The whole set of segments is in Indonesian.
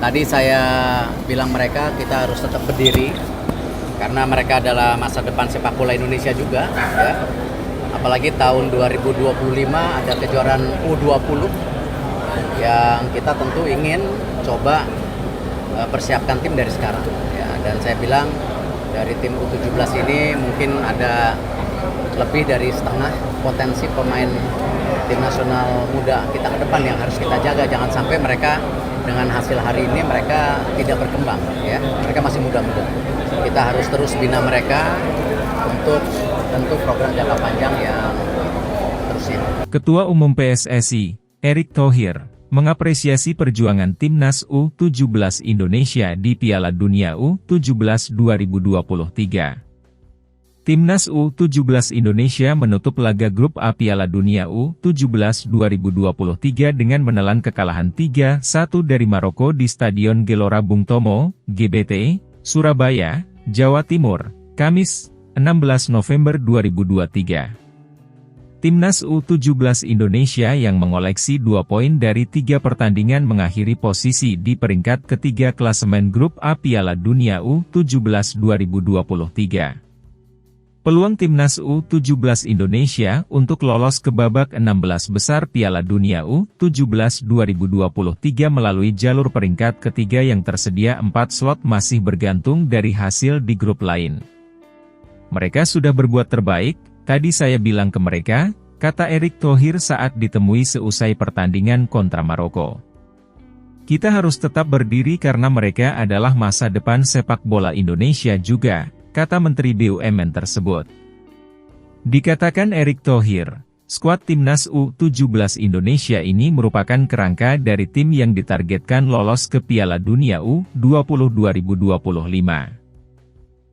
Tadi saya bilang mereka kita harus tetap berdiri karena mereka adalah masa depan sepak bola Indonesia juga, ya. Apalagi tahun 2025 ada kejuaraan U20 yang kita tentu ingin coba persiapkan tim dari sekarang, ya. Dan saya bilang dari tim U17 ini mungkin ada lebih dari setengah potensi pemain tim nasional muda kita ke depan yang harus kita jaga. Jangan sampai mereka dengan hasil hari ini mereka tidak berkembang, ya. Mereka masih muda-muda. Kita harus terus bina mereka untuk tentu program jangka panjang yang terusnya. Ketua Umum PSSI, Erick Thohir, mengapresiasi perjuangan Timnas U17 Indonesia di Piala Dunia U17 2023. Timnas U17 Indonesia menutup laga grup A Piala Dunia U17 2023 dengan menelan kekalahan 3-1 dari Maroko di Stadion Gelora Bung Tomo, GBT, Surabaya, Jawa Timur, Kamis, 16 November 2023. Timnas U17 Indonesia yang mengoleksi 2 poin dari 3 pertandingan mengakhiri posisi di peringkat ketiga klasemen grup A Piala Dunia U17 2023. Peluang Timnas U17 Indonesia untuk lolos ke babak 16 besar Piala Dunia U17 2023 melalui jalur peringkat ketiga yang tersedia 4 slot masih bergantung dari hasil di grup lain. Mereka sudah berbuat terbaik, tadi saya bilang ke mereka, kata Erick Thohir saat ditemui seusai pertandingan kontra Maroko. Kita harus tetap berdiri karena mereka adalah masa depan sepak bola Indonesia juga, kata Menteri BUMN tersebut. Dikatakan Erick Thohir, skuad Timnas U17 Indonesia ini merupakan kerangka dari tim yang ditargetkan lolos ke Piala Dunia U20 2025.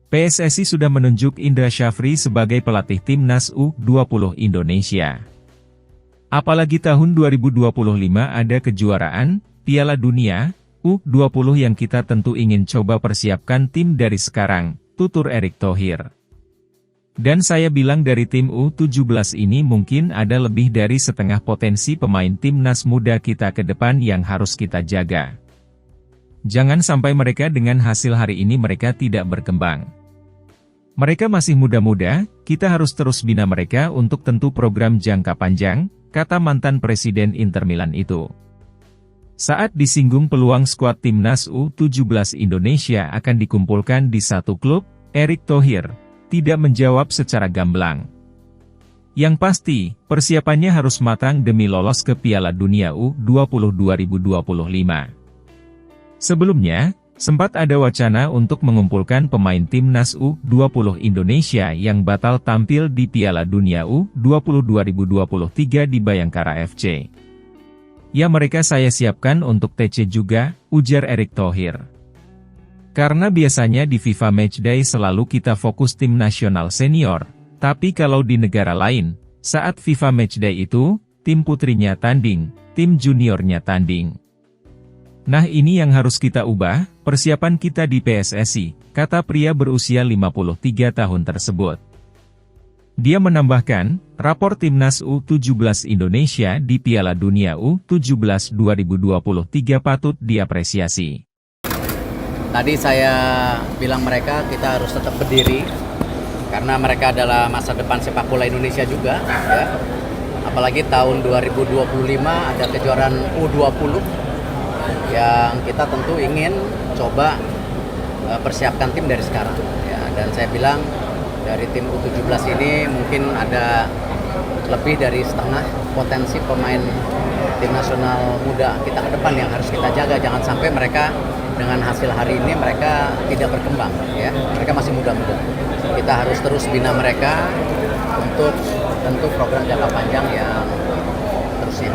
PSSI sudah menunjuk Indra Syafri sebagai pelatih Timnas U20 Indonesia. Apalagi tahun 2025 ada kejuaraan Piala Dunia U20 yang kita tentu ingin coba persiapkan tim dari sekarang, tutur Erick Thohir. Dan saya bilang dari tim U17 ini mungkin ada lebih dari setengah potensi pemain timnas muda kita ke depan yang harus kita jaga. Jangan sampai mereka dengan hasil hari ini mereka tidak berkembang. Mereka masih muda-muda, kita harus terus bina mereka untuk tentu program jangka panjang, kata mantan Presiden Inter Milan itu. Saat disinggung peluang skuad Timnas U17 Indonesia akan dikumpulkan di satu klub, Erick Thohir tidak menjawab secara gamblang. Yang pasti, persiapannya harus matang demi lolos ke Piala Dunia U20 2025. Sebelumnya, sempat ada wacana untuk mengumpulkan pemain Timnas U20 Indonesia yang batal tampil di Piala Dunia U20 2023 di Bayangkara FC. Ya mereka saya siapkan untuk TC juga, ujar Erick Thohir. Karena biasanya di FIFA Matchday selalu kita fokus tim nasional senior, tapi kalau di negara lain, saat FIFA Matchday itu, tim putrinya tanding, tim juniornya tanding. Nah ini yang harus kita ubah, persiapan kita di PSSI, kata pria berusia 53 tahun tersebut. Dia menambahkan, rapor Timnas U17 Indonesia di Piala Dunia U17 2023 patut diapresiasi. Tadi saya bilang mereka kita harus tetap berdiri karena mereka adalah masa depan sepak bola Indonesia juga, ya. Apalagi tahun 2025 ada kejuaraan U20 yang kita tentu ingin coba persiapkan tim dari sekarang, ya. Dan saya bilang dari tim U17 ini mungkin ada lebih dari setengah potensi pemain tim nasional muda kita ke depan yang harus kita jaga. Jangan sampai mereka dengan hasil hari ini mereka tidak berkembang, ya. Mereka masih muda-muda. Kita harus terus bina mereka untuk tentu program jangka panjang yang terusnya.